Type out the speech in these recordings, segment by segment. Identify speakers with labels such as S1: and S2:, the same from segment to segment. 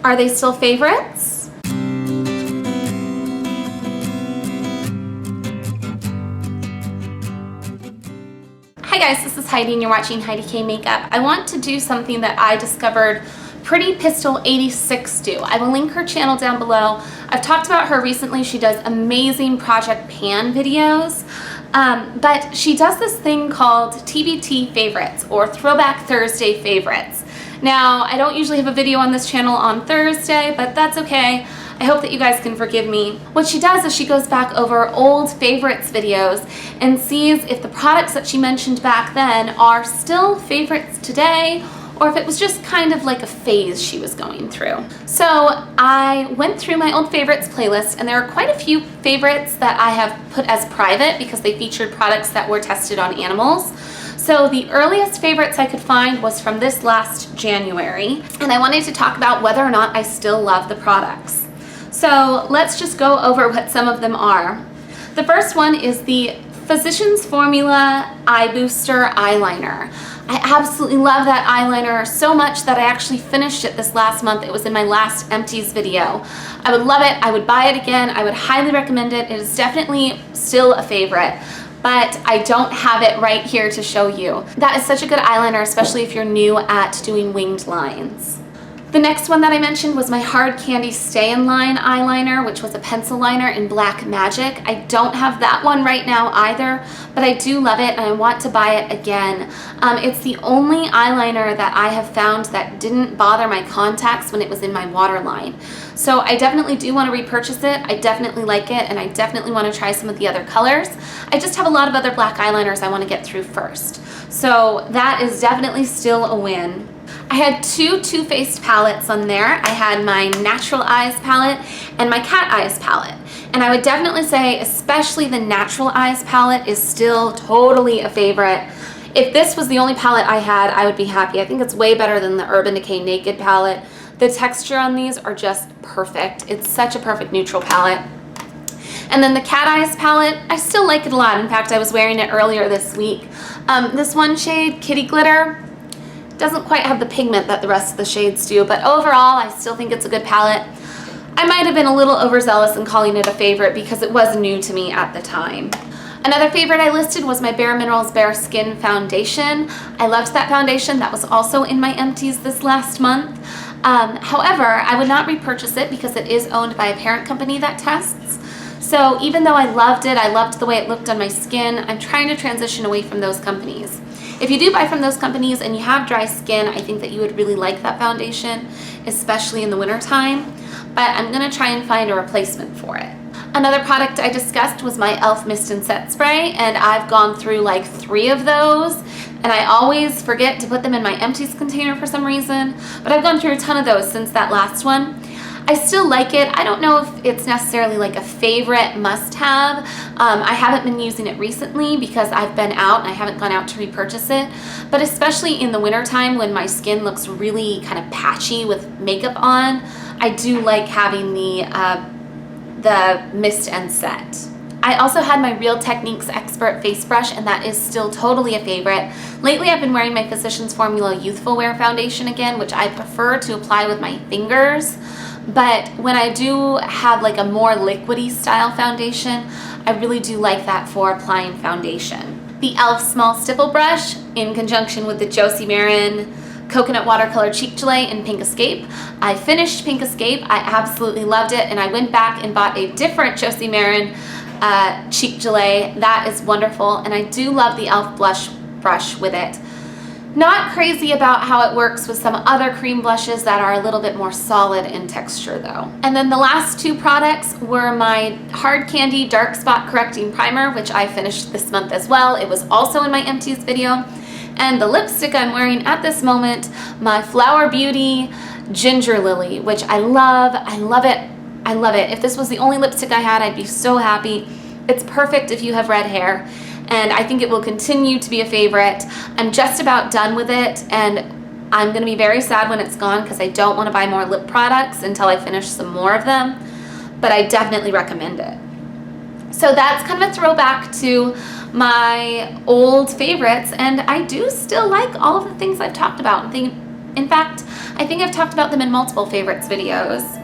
S1: Are they still favorites? Hi guys, this is Heidi and you're watching HeidiKMakeup. I want to do something that I discovered Pretty Pistol 86 do. I will link her channel down below. I've talked about her recently. She does amazing Project Pan videos, but she does this thing called TBT favorites or Throwback Thursday favorites. Now, I don't usually have a video on this channel on Thursday, but that's okay. I hope that you guys can forgive me. What she does is she goes back over old favorites videos and sees if the products that she mentioned back then are still favorites today, or if it was just kind of like a phase she was going through. So I went through my old favorites playlist, and there are quite a few favorites that I have put as private because they featured products that were tested on animals. So the earliest favorites I could find was from this last January, and I wanted to talk about whether or not I still love the products. So let's just go over what some of them are. The first one is the Physicians Formula Eye Booster Eyeliner. I absolutely love that eyeliner so much that I actually finished it this last month. It was in my last empties video. I would love it. I would buy it again. I would highly recommend it. It is definitely still a favorite, but I don't have it right here to show you. That is such a good eyeliner, especially if you're new at doing winged lines. The next one that I mentioned was my Hard Candy Stay in Line eyeliner, which was a pencil liner in Black Magic. I don't have that one right now either, but I do love it and I want to buy it again. It's the only eyeliner that I have found that didn't bother my contacts when it was in my waterline. So I definitely do want to repurchase it. I definitely like it, and I definitely want to try some of the other colors. I just have a lot of other black eyeliners I want to get through first. So that is definitely still a win. I had two Too Faced palettes on there. I had my Natural Eyes palette and my Cat Eyes palette. And I would definitely say especially the Natural Eyes palette is still totally a favorite. If this was the only palette I had, I would be happy. I think it's way better than the Urban Decay Naked palette. The texture on these are just perfect. It's such a perfect neutral palette. And then the Cat Eyes palette, I still like it a lot. In fact, I was wearing it earlier this week. This one shade, Kitty Glitter, doesn't quite have the pigment that the rest of the shades do, but overall I still think it's a good palette. I might have been a little overzealous in calling it a favorite because it was new to me at the time. Another favorite I listed was my Bare Minerals Bare Skin Foundation. I loved that foundation. That was also in my empties this last month. However, I would not repurchase it because it is owned by a parent company that tests. So even though I loved it, I loved the way it looked on my skin, I'm trying to transition away from those companies. If you do buy from those companies and you have dry skin, I think that you would really like that foundation, especially in the winter time, but I'm gonna try and find a replacement for it. Another product I discussed was my e.l.f. Mist and Set Spray, and I've gone through like 3 of those, and I always forget to put them in my empties container for some reason, but I've gone through a ton of those since that last one. I still like it. I don't know if it's necessarily like a favorite must-have. I haven't been using it recently because I've been out and I haven't gone out to repurchase it, but especially in the wintertime when my skin looks really kind of patchy with makeup on, I do like having the Mist and Set. I also had my Real Techniques Expert face brush, and that is still totally a favorite. Lately I've been wearing my Physicians Formula Youthful Wear foundation again, which I prefer to apply with my fingers. But when I do have like a more liquidy style foundation, I really do like that for applying foundation. The e.l.f. Small Stipple Brush in conjunction with the Josie Maran Coconut Watercolor Cheek Gelee in Pink Escape. I finished Pink Escape, I absolutely loved it, and I went back and bought a different Josie Maran Cheek Gelee. That is wonderful, and I do love the e.l.f. blush brush with it. Not crazy about how it works with some other cream blushes that are a little bit more solid in texture though. And then the last 2 products were my Hard Candy Dark Spot Correcting Primer, which I finished this month as well. It was also in my empties video. And the lipstick I'm wearing at this moment, my Flower Beauty Ginger Lily, which I love. I love it. I love it. If this was the only lipstick I had, I'd be so happy. It's perfect if you have red hair, and I think it will continue to be a favorite. I'm just about done with it, and I'm going to be very sad when it's gone because I don't want to buy more lip products until I finish some more of them, but I definitely recommend it. So that's kind of a throwback to my old favorites, and I do still like all of the things I've talked about and think In fact, I think I've talked about them in multiple favorites videos.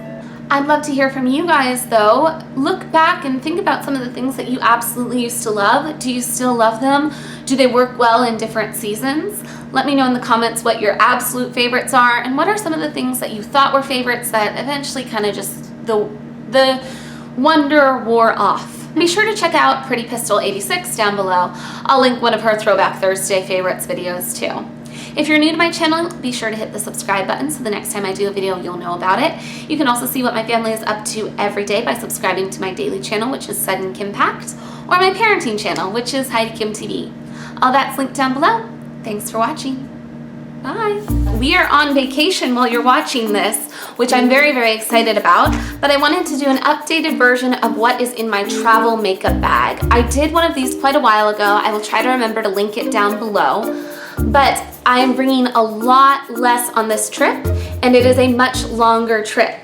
S1: I'd love to hear from you guys though. Look back and think about some of the things that you absolutely used to love. Do you still love them? Do they work well in different seasons? Let me know in the comments what your absolute favorites are and what are some of the things that you thought were favorites that eventually kind of just the wonder wore off. Be sure to check out Pretty Pistol 86 down below. I'll link one of her Throwback Thursday favorites videos too. If you're new to my channel, be sure to hit the subscribe button so the next time I do a video, you'll know about it. You can also see what my family is up to every day by subscribing to my daily channel, which is HeidiKMakeup, or my parenting channel, which is HeidiKMTV. All that's linked down below. Thanks for watching. Bye. We are on vacation while you're watching this, which I'm very, very excited about, but I wanted to do an updated version of what is in my travel makeup bag. I did one of these quite a while ago. I will try to remember to link it down below, but I am bringing a lot less on this trip, and it is a much longer trip.